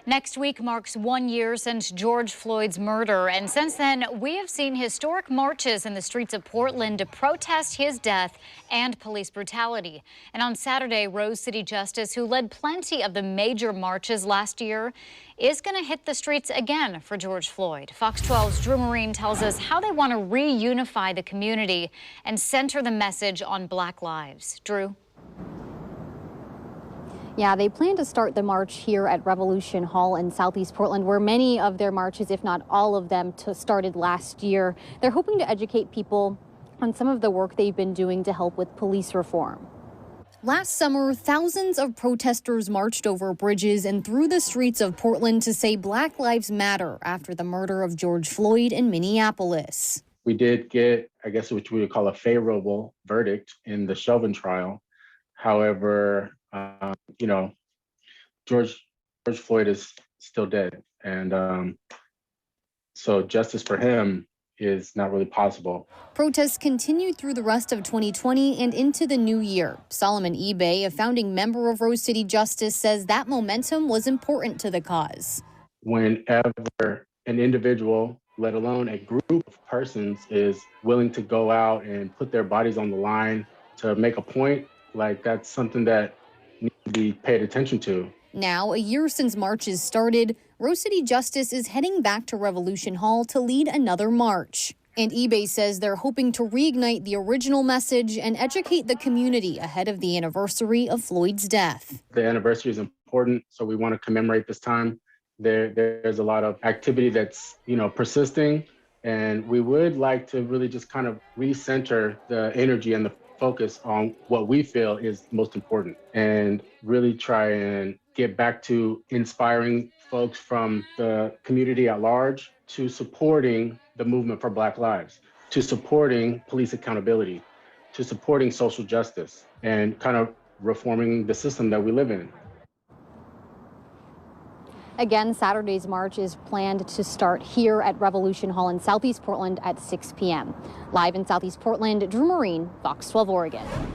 Next week marks 1 year since George Floyd's murder, and since then, we have seen historic marches in the streets of Portland to protest his death and police brutality. And on Saturday, Rose City Justice, who led plenty of the major marches last year, is going to hit the streets again for George Floyd. Fox 12's Drew Marine tells us how they want to reunify the community and center the message on Black lives. Drew? Yeah, they plan to start the march here at Revolution Hall in Southeast Portland, where many of their marches, if not all of them, started last year. They're hoping to educate people on some of the work they've been doing to help with police reform. Last summer, thousands of protesters marched over bridges and through the streets of Portland to say Black Lives Matter after the murder of George Floyd in Minneapolis. We did get, I guess, what we would call a favorable verdict in the Chauvin trial. However, George Floyd is still dead. And so justice for him is not really possible. Protests continued through the rest of 2020 and into the new year. Solomon Ebay, a founding member of Rose City Justice, says that momentum was important to the cause. Whenever an individual, let alone a group of persons, is willing to go out and put their bodies on the line to make a point, like that's something that needs to be paid attention to. Now, a year since marches started, Rose City Justice is heading back to Revolution Hall to lead another march. And eBay says they're hoping to reignite the original message and educate the community ahead of the anniversary of Floyd's death. The anniversary is important, so we want to commemorate this time. There's a lot of activity that's, persisting, and we would like to really just kind of recenter the energy and the focus on what we feel is most important and really try and get back to inspiring folks from the community at large to supporting the movement for Black lives, to supporting police accountability, to supporting social justice, and kind of reforming the system that we live in. Again, Saturday's march is planned to start here at Revolution Hall in Southeast Portland at 6 p.m. Live in Southeast Portland, Drew Marine, Fox 12 Oregon.